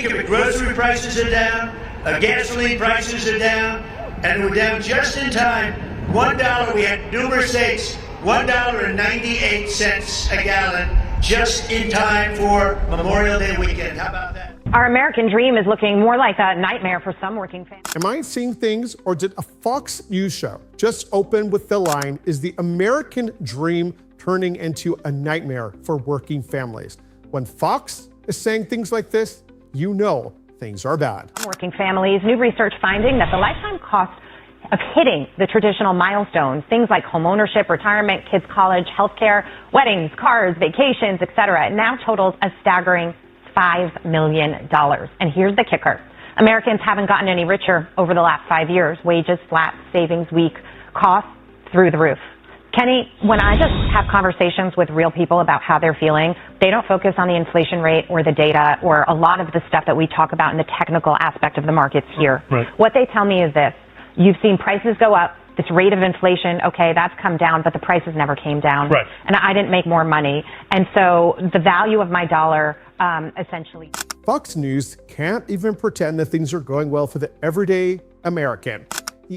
think of it, grocery prices are down, gasoline prices are down, and we're down just in time. $1, we had numerous states, $1.98 a gallon, just in time for Memorial Day weekend. How about that? Our American dream is looking more like a nightmare for some working families. Am I seeing things, or did a Fox News show just open with the line, is the American dream turning into a nightmare for working families? When Fox is saying things like this, you know things are bad. Working families, new research finding that the lifetime cost of hitting the traditional milestones, things like home ownership, retirement, kids' college, healthcare, weddings, cars, vacations, etc., now totals a staggering $5 million. And here's the kicker. Americans haven't gotten any richer over the last 5 years. Wages flat, savings weak, costs through the roof. Kenny, when I just have conversations with real people about how they're feeling, they don't focus on the inflation rate or the data or a lot of the stuff that we talk about in the technical aspect of the markets here. Right. What they tell me is this. You've seen prices go up. This rate of inflation, okay, that's come down, but the prices never came down. Right. And I didn't make more money. And so the value of my dollar essentially. Fox News can't even pretend that things are going well for the everyday American,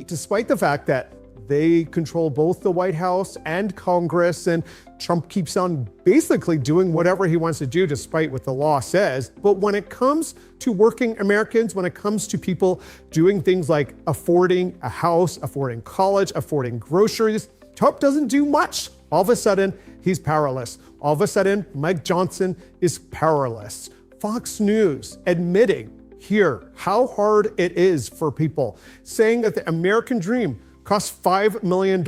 despite the fact that they control both the White House and Congress, and Trump keeps on basically doing whatever he wants to do despite what the law says. But when it comes to working Americans, when it comes to people doing things like affording a house, affording college, affording groceries, Trump doesn't do much. All of a sudden, he's powerless. All of a sudden, Mike Johnson is powerless. Fox News admitting here how hard it is for people, saying that the American dream costs $5 million.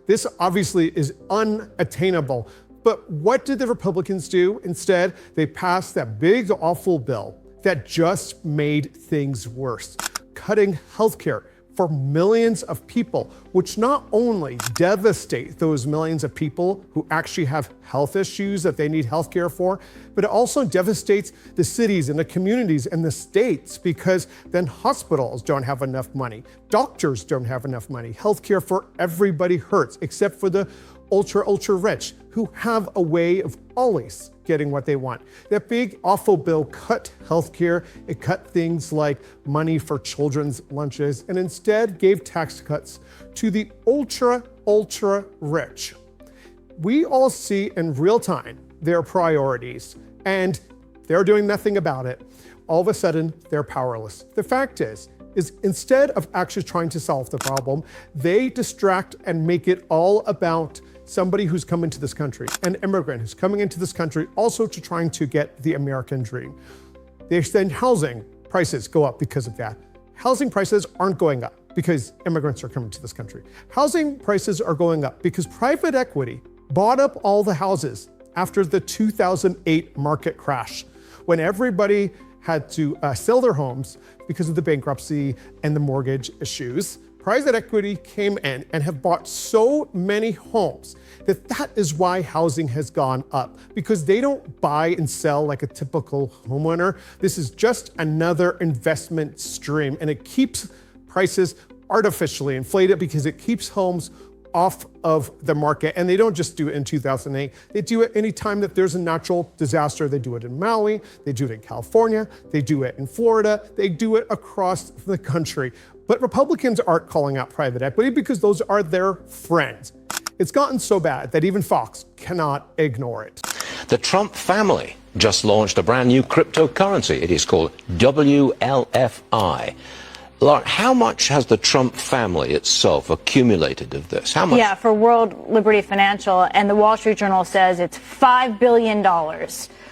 This obviously is unattainable. But what did the Republicans do? Instead, they passed that big, awful bill that just made things worse, cutting healthcare for millions of people, which not only devastate those millions of people who actually have health issues that they need healthcare for, but it also devastates the cities and the communities and the states, because then hospitals don't have enough money, doctors don't have enough money, healthcare for everybody hurts, except for the ultra rich who have a way of always getting what they want. That big, awful bill cut healthcare. It cut things like money for children's lunches, and instead gave tax cuts to the ultra rich. We all see in real time their priorities, and they're doing nothing about it. All of a sudden, they're powerless. The fact is instead of actually trying to solve the problem, they distract and make it all about somebody who's come into this country, an immigrant who's coming into this country also to trying to get the American dream. They send housing prices go up because of that. Housing prices aren't going up because immigrants are coming to this country. Housing prices are going up because private equity bought up all the houses after the 2008 market crash, when everybody had to sell their homes because of the bankruptcy and the mortgage issues. Private equity came in and have bought so many homes that is why housing has gone up, because they don't buy and sell like a typical homeowner. This is just another investment stream, and it keeps prices artificially inflated because it keeps homes off of the market. And they don't just do it in 2008. They do it anytime that there's a natural disaster. They do it in Maui, they do it in California, they do it in Florida, they do it across the country. But Republicans aren't calling out private equity because those are their friends. It's gotten so bad that even Fox cannot ignore it. The Trump family just launched a brand new cryptocurrency. It is called WLFI. Lauren, how much has the Trump family itself accumulated of this? How much? Yeah, for World Liberty Financial and the Wall Street Journal says it's $5 billion.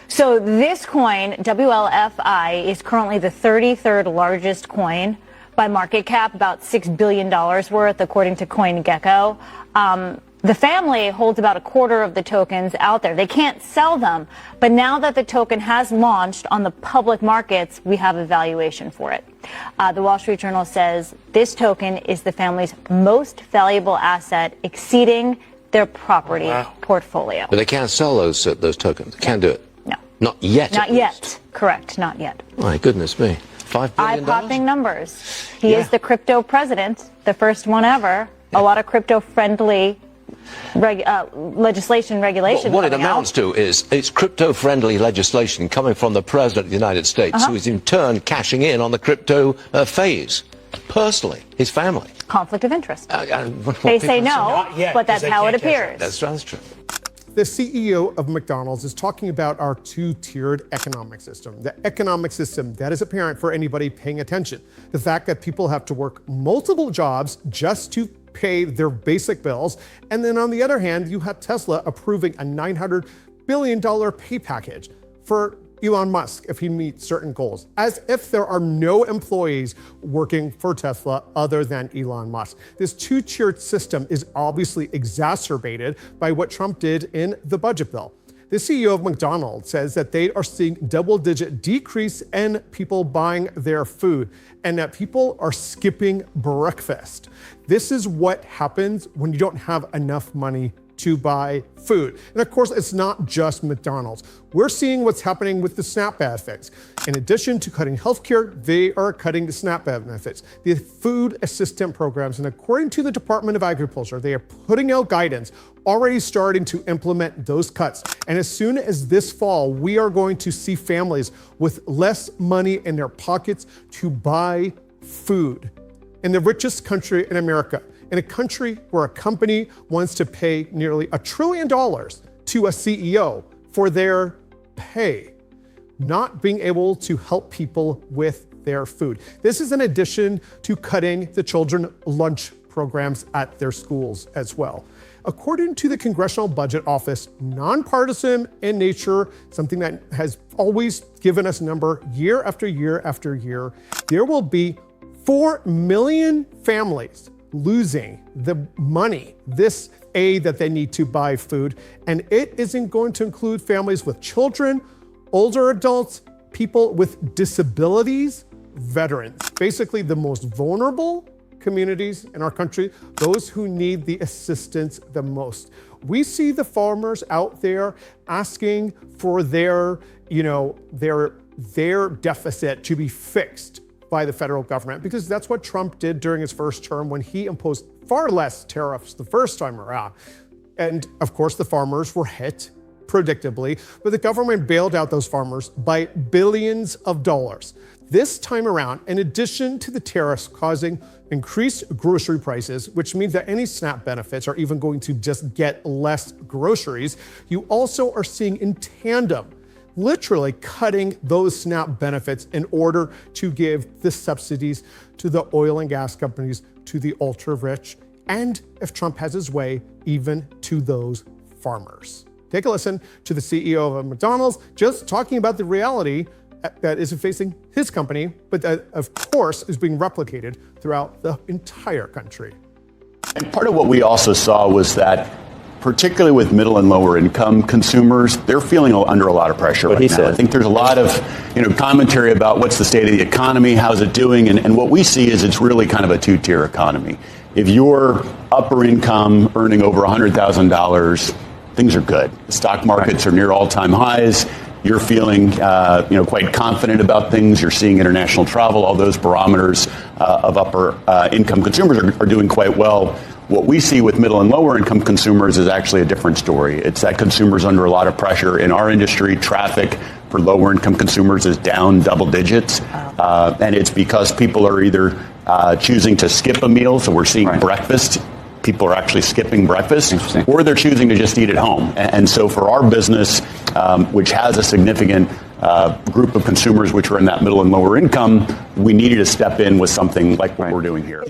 So this coin, WLFI, is currently the 33rd largest coin by market cap, about $6 billion worth, according to CoinGecko. The family holds about a quarter of the tokens out there. They can't sell them, but now that the token has launched on the public markets, we have a valuation for it. The Wall Street Journal says this token is the family's most valuable asset, exceeding their property portfolio. But they can't sell those tokens. They can't do it. No. Not yet. Not yet. Correct. Not yet. My goodness me. $5 billion? Eye-popping numbers. He is the crypto president, the first one ever. A lot of crypto-friendly legislation, regulation. What it amounts to is it's crypto-friendly legislation coming from the President of the United States, who is in turn cashing in on the crypto phase, personally, his family. Conflict of interest. They say no, but that's how it appears. That's true. The CEO of McDonald's is talking about our two-tiered economic system. The economic system that is apparent for anybody paying attention. The fact that people have to work multiple jobs just to pay their basic bills. And then on the other hand, you have Tesla approving a $900 billion pay package for Elon Musk if he meets certain goals, as if there are no employees working for Tesla other than Elon Musk. This two-tiered system is obviously exacerbated by what Trump did in the budget bill. The CEO of McDonald's says that they are seeing double-digit decrease in people buying their food and that people are skipping breakfast. This is what happens when you don't have enough money to buy food. And of course, it's not just McDonald's. We're seeing what's happening with the SNAP benefits. In addition to cutting healthcare, they are cutting the SNAP benefits, the food assistance programs. And according to the Department of Agriculture, they are putting out guidance, already starting to implement those cuts. And as soon as this fall, we are going to see families with less money in their pockets to buy food. In the richest country in America, in a country where a company wants to pay nearly $1 trillion to a CEO for their pay, not being able to help people with their food. This is in addition to cutting the children lunch programs at their schools as well. According to the Congressional Budget Office, nonpartisan in nature, something that has always given us a number year after year after year, there will be 4 million families losing the money, this aid that they need to buy food. And it isn't going to include families with children, older adults, people with disabilities, veterans, basically the most vulnerable communities in our country, those who need the assistance the most. We see the farmers out there asking for their deficit to be fixed by the federal government, because that's what Trump did during his first term when he imposed far less tariffs the first time around. And of course, the farmers were hit predictably, but the government bailed out those farmers by billions of dollars. This time around, in addition to the tariffs causing increased grocery prices, which means that any SNAP benefits are even going to just get less groceries, you also are seeing in tandem literally cutting those SNAP benefits in order to give the subsidies to the oil and gas companies, to the ultra rich, and if Trump has his way, even to those farmers. Take a listen to the CEO of McDonald's just talking about the reality that is facing his company, but that of course is being replicated throughout the entire country. And part of what we also saw was that particularly with middle and lower income consumers, they're feeling under a lot of pressure right now. I think there's a lot of commentary about what's the state of the economy, how's it doing, and what we see is it's really kind of a two-tier economy. If you're upper income, earning over $100,000, things are good. The stock markets are near all-time highs. You're feeling quite confident about things. You're seeing international travel. All those barometers of upper income consumers are doing quite well. What we see with middle and lower income consumers is actually a different story. It's that consumers under a lot of pressure. In our industry, traffic for lower income consumers is down double digits. And it's because people are either choosing to skip a meal. So we're seeing breakfast. People are actually skipping breakfast, or they're choosing to just eat at home. And so for our business, which has a significant group of consumers which are in that middle and lower income, we needed to step in with something like what we're doing here.